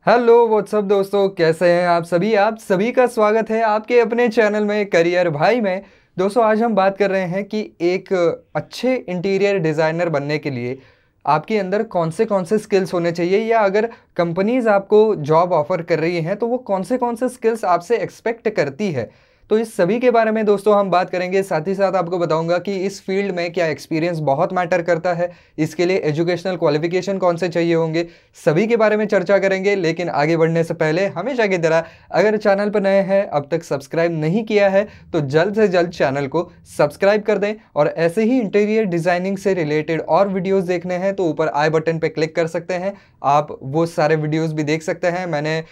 Hello what's up दोस्तों, कैसे हैं आप सभी का स्वागत है आपके अपने चैनल में करियर भाई में। दोस्तों, आज हम बात कर रहे हैं कि एक अच्छे इंटीरियर डिज़ाइनर बनने के लिए आपके अंदर कौन से स्किल्स होने चाहिए, या अगर कंपनीज आपको जॉब ऑफर कर रही हैं तो वो कौन से स्किल्स आपसे एक्सपेक्ट करती है। तो इस सभी के बारे में दोस्तों हम बात करेंगे। साथ ही साथ आपको बताऊंगा कि इस फील्ड में क्या एक्सपीरियंस बहुत मैटर करता है, इसके लिए एजुकेशनल क्वालिफिकेशन कौन से चाहिए होंगे, सभी के बारे में चर्चा करेंगे। लेकिन आगे बढ़ने से पहले हमेशा की तरह अगर चैनल पर नए हैं, अब तक सब्सक्राइब नहीं किया है तो जल्द से जल्द चैनल को सब्सक्राइब कर दें। और ऐसे ही इंटीरियर डिज़ाइनिंग से रिलेटेड और वीडियोज़ देखने हैं तो ऊपर आई बटन पर क्लिक कर सकते हैं, आप वो सारे वीडियोज़ भी देख सकते हैं। मैंने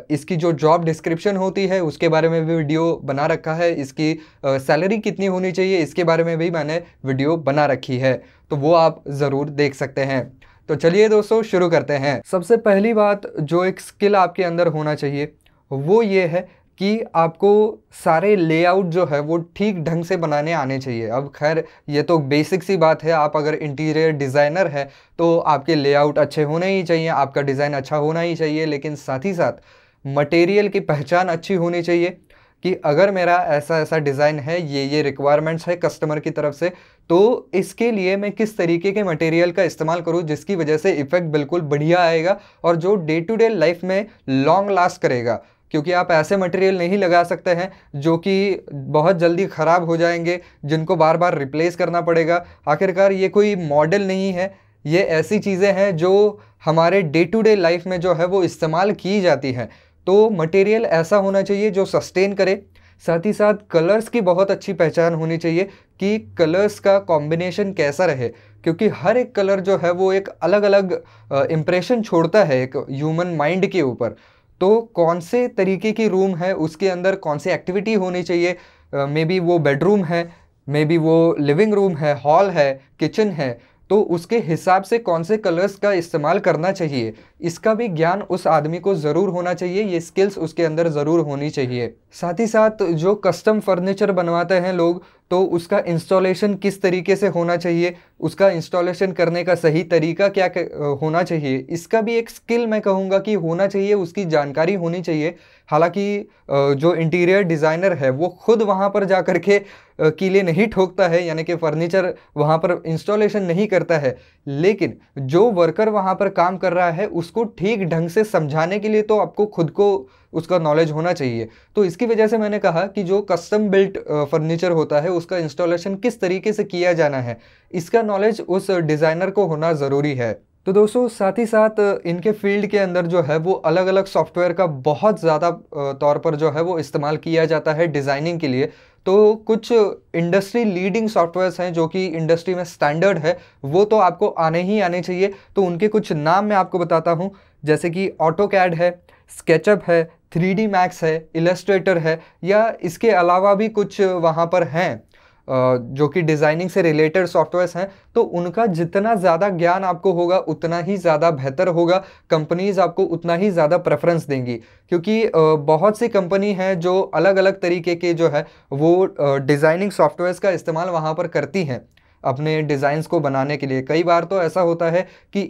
इसकी जो जॉब डिस्क्रिप्शन होती है उसके बारे में भी वीडियो बना रखा है, इसकी सैलरी कितनी होनी चाहिए इसके बारे में भी मैंने वीडियो बना रखी है, तो वो आप ज़रूर देख सकते हैं। तो चलिए दोस्तों शुरू करते हैं। सबसे पहली बात जो एक स्किल आपके अंदर होना चाहिए वो ये है कि आपको सारे लेआउट जो है वो ठीक ढंग से बनाने आने चाहिए। अब खैर ये तो बेसिक सी बात है, आप अगर इंटीरियर डिज़ाइनर है तो आपके लेआउट अच्छे होने ही चाहिए, आपका डिज़ाइन अच्छा होना ही चाहिए। लेकिन साथ ही साथ मटेरियल की पहचान अच्छी होनी चाहिए कि अगर मेरा ऐसा ऐसा डिज़ाइन है, ये रिक्वायरमेंट्स है कस्टमर की तरफ से, तो इसके लिए मैं किस तरीके के मटेरियल का इस्तेमाल करूं जिसकी वजह से इफ़ेक्ट बिल्कुल बढ़िया आएगा और जो डे टू डे लाइफ में लॉन्ग लास्ट करेगा। क्योंकि आप ऐसे मटेरियल नहीं लगा सकते हैं जो कि बहुत जल्दी ख़राब हो जाएंगे, जिनको बार बार रिप्लेस करना पड़ेगा। आखिरकार ये कोई मॉडल नहीं है, ये ऐसी चीज़ें हैं जो हमारे डे टू डे लाइफ में जो है वो इस्तेमाल की जाती हैं। तो मटेरियल ऐसा होना चाहिए जो सस्टेन करे। साथ ही साथ कलर्स की बहुत अच्छी पहचान होनी चाहिए कि कलर्स का कॉम्बिनेशन कैसा रहे, क्योंकि हर एक कलर जो है वो एक अलग अलग इम्प्रेशन छोड़ता है एक ह्यूमन माइंड के ऊपर। तो कौन से तरीके की रूम है, उसके अंदर कौन सी एक्टिविटी होनी चाहिए, मे बी वो बेडरूम है, मे बी वो लिविंग रूम है, हॉल है, किचन है, तो उसके हिसाब से कौन से कलर्स का इस्तेमाल करना चाहिए, इसका भी ज्ञान उस आदमी को ज़रूर होना चाहिए, ये स्किल्स उसके अंदर ज़रूर होनी चाहिए। साथ ही साथ जो कस्टम फर्नीचर बनवाते हैं लोग, तो उसका इंस्टॉलेशन किस तरीके से होना चाहिए, उसका इंस्टॉलेशन करने का सही तरीका क्या होना चाहिए, इसका भी एक स्किल मैं कहूँगा कि होना चाहिए, उसकी जानकारी होनी चाहिए। हालांकि जो इंटीरियर डिज़ाइनर है वो खुद वहाँ पर जा कर के कीले नहीं ठोकता है, यानी कि फ़र्नीचर वहाँ पर इंस्टॉलेशन नहीं करता है, लेकिन जो वर्कर वहाँ पर काम कर रहा है उसको ठीक ढंग से समझाने के लिए तो आपको खुद को उसका नॉलेज होना चाहिए। तो इसकी वजह से मैंने कहा कि जो कस्टम बिल्ट फर्नीचर होता है उसका इंस्टॉलेशन किस तरीके से किया जाना है, इसका नॉलेज उस डिज़ाइनर को होना ज़रूरी है। तो दोस्तों, साथ ही साथ इनके फील्ड के अंदर जो है वो अलग अलग सॉफ्टवेयर का बहुत ज़्यादा तौर पर जो है वो इस्तेमाल किया जाता है डिज़ाइनिंग के लिए। तो कुछ इंडस्ट्री लीडिंग सॉफ्टवेयर्स हैं जो कि इंडस्ट्री में स्टैंडर्ड है, वो तो आपको आने ही आने चाहिए। तो उनके कुछ नाम मैं आपको बताता हूँ, जैसे कि ऑटोकैड है, स्केचअप है, 3D मैक्स है, इलस्ट्रेटर है, या इसके अलावा भी कुछ वहाँ पर हैं जो कि डिज़ाइनिंग से रिलेटेड सॉफ्टवेयर्स हैं। तो उनका जितना ज़्यादा ज्ञान आपको होगा उतना ही ज़्यादा बेहतर होगा, कंपनीज़ आपको उतना ही ज़्यादा प्रेफरेंस देंगी। क्योंकि बहुत सी कंपनी हैं जो अलग अलग तरीके के जो है वो डिज़ाइनिंग सॉफ्टवेयर्स का इस्तेमाल वहाँ पर करती हैं अपने डिज़ाइंस को बनाने के लिए। कई बार तो ऐसा होता है कि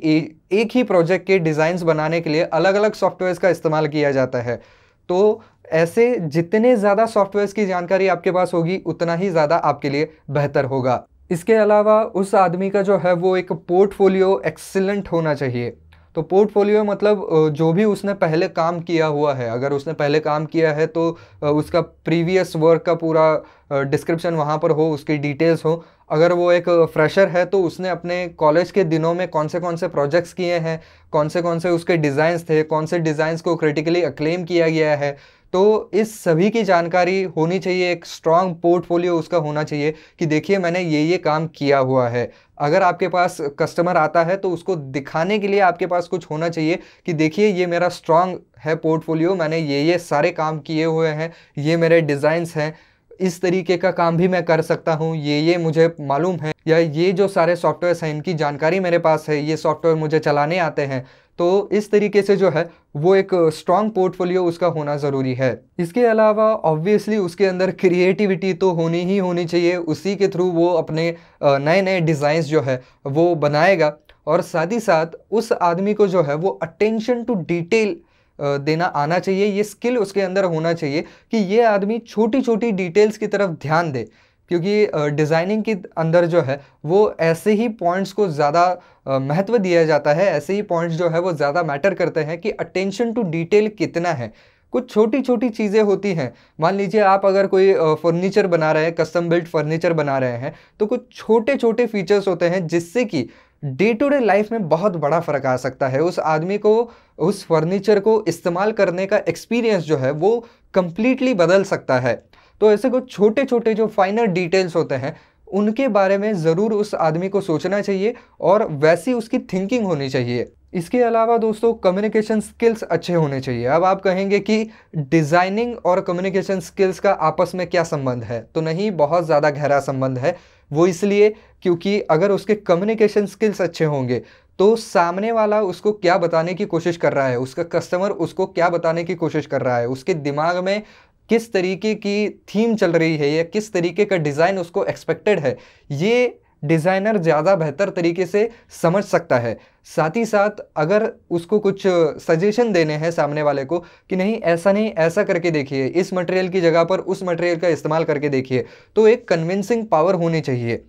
एक ही प्रोजेक्ट के डिज़ाइंस बनाने के लिए अलग अलग सॉफ्टवेयर्स का इस्तेमाल किया जाता है। तो ऐसे जितने ज़्यादा सॉफ्टवेयर्स की जानकारी आपके पास होगी उतना ही ज़्यादा आपके लिए बेहतर होगा। इसके अलावा उस आदमी का जो है वो एक पोर्टफोलियो एक्सीलेंट होना चाहिए। तो पोर्टफोलियो मतलब जो भी उसने पहले काम किया हुआ है, अगर उसने पहले काम किया है तो उसका प्रीवियस वर्क का पूरा डिस्क्रिप्शन वहाँ पर हो, उसकी डिटेल्स हो। अगर वो एक फ्रेशर है तो उसने अपने कॉलेज के दिनों में कौन से प्रोजेक्ट्स किए हैं, कौन से उसके डिज़ाइंस थे, कौन से डिज़ाइंस को क्रिटिकली अक्लेम किया गया है, तो इस सभी की जानकारी होनी चाहिए। एक स्ट्रॉन्ग पोर्टफोलियो उसका होना चाहिए कि देखिए मैंने ये काम किया हुआ है। अगर आपके पास कस्टमर आता है तो उसको दिखाने के लिए आपके पास कुछ होना चाहिए कि देखिए ये मेरा स्ट्रॉन्ग है पोर्टफोलियो, मैंने ये सारे काम किए हुए हैं, ये मेरे डिज़ाइंस हैं, इस तरीके का काम भी मैं कर सकता हूँ, ये मुझे मालूम है, या ये जो सारे सॉफ्टवेयर्स हैं इनकी जानकारी मेरे पास है, ये सॉफ्टवेयर मुझे चलाने आते हैं। तो इस तरीके से जो है वो एक स्ट्रॉन्ग पोर्टफोलियो उसका होना ज़रूरी है। इसके अलावा ऑब्वियसली उसके अंदर क्रिएटिविटी तो होनी ही होनी चाहिए, उसी के थ्रू वो अपने नए नए डिज़ाइंस जो है वो बनाएगा। और साथ ही साथ उस आदमी को जो है वो अटेंशन टू डिटेल देना आना चाहिए, ये स्किल उसके अंदर होना चाहिए कि ये आदमी छोटी छोटी डिटेल्स की तरफ ध्यान दे। क्योंकि डिज़ाइनिंग के अंदर जो है वो ऐसे ही पॉइंट्स को ज़्यादा महत्व दिया जाता है, ऐसे ही पॉइंट्स जो है वो ज़्यादा मैटर करते हैं कि अटेंशन टू डिटेल कितना है। कुछ छोटी छोटी चीज़ें होती हैं, मान लीजिए आप अगर कोई फर्नीचर बना रहे हैं, कस्टम बिल्ट फर्नीचर बना रहे हैं, तो कुछ छोटे छोटे फीचर्स होते हैं जिससे कि डे टू डे लाइफ में बहुत बड़ा फ़र्क आ सकता है। उस आदमी को उस फर्नीचर को इस्तेमाल करने का एक्सपीरियंस जो है वो कंप्लीटली बदल सकता है। तो ऐसे कुछ छोटे छोटे जो फाइनर डिटेल्स होते हैं उनके बारे में ज़रूर उस आदमी को सोचना चाहिए और वैसी उसकी थिंकिंग होनी चाहिए। इसके अलावा दोस्तों कम्युनिकेशन स्किल्स अच्छे होने चाहिए। अब आप कहेंगे कि डिज़ाइनिंग और कम्युनिकेशन स्किल्स का आपस में क्या संबंध है, तो नहीं, बहुत ज़्यादा गहरा संबंध है। वो इसलिए क्योंकि अगर उसके कम्युनिकेशन स्किल्स अच्छे होंगे तो सामने वाला उसको क्या बताने की कोशिश कर रहा है, उसका कस्टमर उसको क्या बताने की कोशिश कर रहा है, उसके दिमाग में किस तरीके की थीम चल रही है या किस तरीके का डिज़ाइन उसको एक्सपेक्टेड है, ये डिज़ाइनर ज़्यादा बेहतर तरीके से समझ सकता है। साथ ही साथ अगर उसको कुछ सजेशन देने हैं सामने वाले को कि नहीं ऐसा नहीं, ऐसा करके देखिए, इस मटेरियल की जगह पर उस मटेरियल का इस्तेमाल करके देखिए, तो एक कन्विंसिंग पावर होनी चाहिए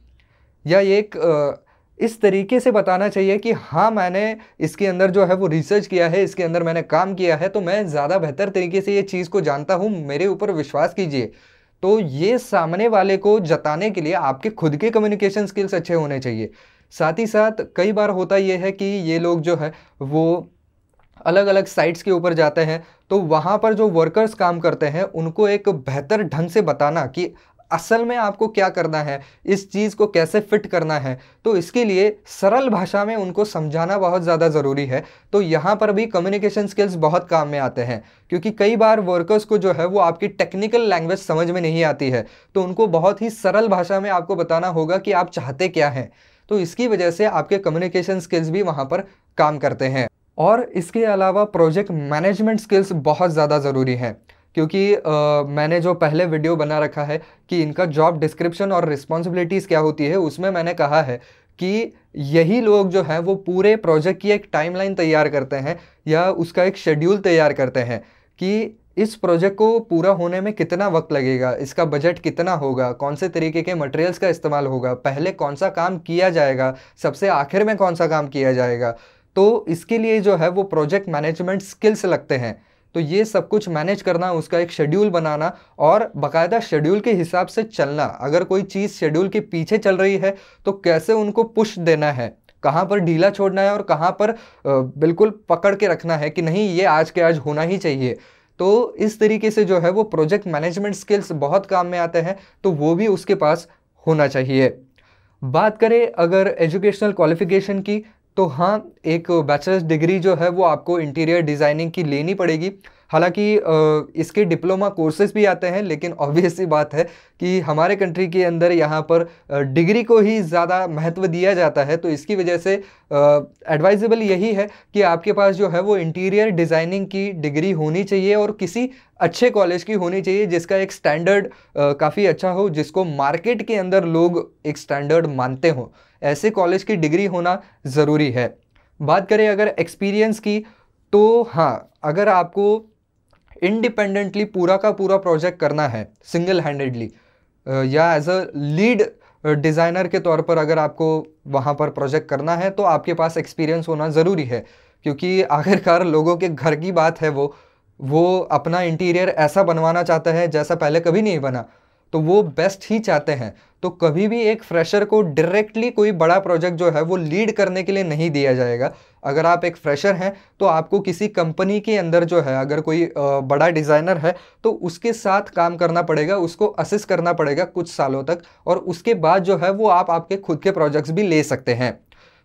या एक इस तरीके से बताना चाहिए कि हाँ मैंने इसके अंदर जो है वो रिसर्च किया है, इसके अंदर मैंने काम किया है, तो मैं ज़्यादा बेहतर तरीके से ये चीज़ को जानता हूँ, मेरे ऊपर विश्वास कीजिए। तो ये सामने वाले को जताने के लिए आपके खुद के कम्युनिकेशन स्किल्स अच्छे होने चाहिए। साथ ही साथ कई बार होता ये है कि ये लोग जो है वो अलग अलग साइट्स के ऊपर जाते हैं, तो वहाँ पर जो वर्कर्स काम करते हैं उनको एक बेहतर ढंग से बताना कि असल में आपको क्या करना है, इस चीज़ को कैसे फिट करना है, तो इसके लिए सरल भाषा में उनको समझाना बहुत ज़्यादा ज़रूरी है। तो यहाँ पर भी कम्युनिकेशन स्किल्स बहुत काम में आते हैं, क्योंकि कई बार वर्कर्स को जो है वो आपकी टेक्निकल लैंग्वेज समझ में नहीं आती है, तो उनको बहुत ही सरल भाषा में आपको बताना होगा कि आप चाहते क्या हैं। तो इसकी वजह से आपके कम्युनिकेशन स्किल्स भी वहाँ पर काम करते हैं। और इसके अलावा प्रोजेक्ट मैनेजमेंट स्किल्स बहुत ज़्यादा ज़रूरी हैं, क्योंकि मैंने जो पहले वीडियो बना रखा है कि इनका जॉब डिस्क्रिप्शन और रिस्पॉन्सिबिलिटीज़ क्या होती है, उसमें मैंने कहा है कि यही लोग जो हैं वो पूरे प्रोजेक्ट की एक टाइमलाइन तैयार करते हैं या उसका एक शेड्यूल तैयार करते हैं कि इस प्रोजेक्ट को पूरा होने में कितना वक्त लगेगा, इसका बजट कितना होगा, कौन से तरीके के मटेरियल्स का इस्तेमाल होगा, पहले कौन सा काम किया जाएगा, सबसे आखिर में कौन सा काम किया जाएगा। तो इसके लिए जो है वो प्रोजेक्ट मैनेजमेंट स्किल्स लगते हैं। तो ये सब कुछ मैनेज करना, उसका एक शेड्यूल बनाना और बाकायदा शेड्यूल के हिसाब से चलना। अगर कोई चीज़ शेड्यूल के पीछे चल रही है तो कैसे उनको पुश देना है, कहाँ पर ढीला छोड़ना है और कहाँ पर बिल्कुल पकड़ के रखना है कि नहीं ये आज के आज होना ही चाहिए। तो इस तरीके से जो है वो प्रोजेक्ट मैनेजमेंट स्किल्स बहुत काम में आते हैं, तो वो भी उसके पास होना चाहिए। बात करें अगर एजुकेशनल क्वालिफिकेशन की, तो हाँ, एक बैचलर्स डिग्री जो है वो आपको इंटीरियर डिज़ाइनिंग की लेनी पड़ेगी। हालांकि इसके डिप्लोमा कोर्सेज भी आते हैं, लेकिन ऑब्वियस सी बात है कि हमारे कंट्री के अंदर यहाँ पर डिग्री को ही ज़्यादा महत्व दिया जाता है। तो इसकी वजह से एडवाइजेबल यही है कि आपके पास जो है वो इंटीरियर डिज़ाइनिंग की डिग्री होनी चाहिए और किसी अच्छे कॉलेज की होनी चाहिए जिसका एक स्टैंडर्ड काफ़ी अच्छा हो, जिसको मार्केट के अंदर लोग एक स्टैंडर्ड मानते हों। ऐसे कॉलेज की डिग्री होना ज़रूरी है। बात करें अगर एक्सपीरियंस की, तो हाँ, अगर आपको इंडिपेंडेंटली पूरा का पूरा प्रोजेक्ट करना है सिंगल हैंडेडली या एज अ लीड डिज़ाइनर के तौर पर अगर आपको वहाँ पर प्रोजेक्ट करना है, तो आपके पास एक्सपीरियंस होना ज़रूरी है। क्योंकि आखिरकार लोगों के घर की बात है, वो अपना इंटीरियर ऐसा बनवाना चाहता है जैसा पहले कभी नहीं बना, तो वो बेस्ट ही चाहते हैं। तो कभी भी एक फ्रेशर को डायरेक्टली कोई बड़ा प्रोजेक्ट जो है वो लीड करने के लिए नहीं दिया जाएगा। अगर आप एक फ्रेशर हैं तो आपको किसी कंपनी के अंदर जो है अगर कोई बड़ा डिज़ाइनर है तो उसके साथ काम करना पड़ेगा, उसको असिस्ट करना पड़ेगा कुछ सालों तक, और उसके बाद जो है वो आप आपके खुद के प्रोजेक्ट्स भी ले सकते हैं।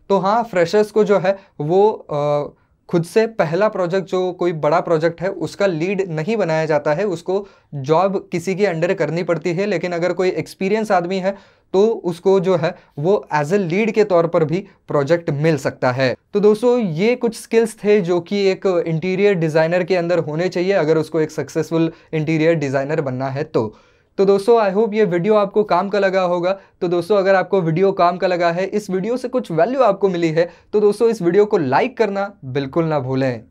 तो हाँ, फ्रेशर्स को जो है वो खुद से पहला प्रोजेक्ट जो कोई बड़ा प्रोजेक्ट है उसका लीड नहीं बनाया जाता है, उसको जॉब किसी के अंडर करनी पड़ती है। लेकिन अगर कोई एक्सपीरियंस आदमी है तो उसको जो है वो एज ए लीड के तौर पर भी प्रोजेक्ट मिल सकता है। तो दोस्तों, ये कुछ स्किल्स थे जो कि एक इंटीरियर डिज़ाइनर के अंदर होने चाहिए अगर उसको एक सक्सेसफुल इंटीरियर डिज़ाइनर बनना है तो दोस्तों आई होप ये वीडियो आपको काम का लगा होगा। तो दोस्तों, अगर आपको वीडियो काम का लगा है, इस वीडियो से कुछ वैल्यू आपको मिली है, तो दोस्तों इस वीडियो को लाइक करना बिल्कुल ना भूलें।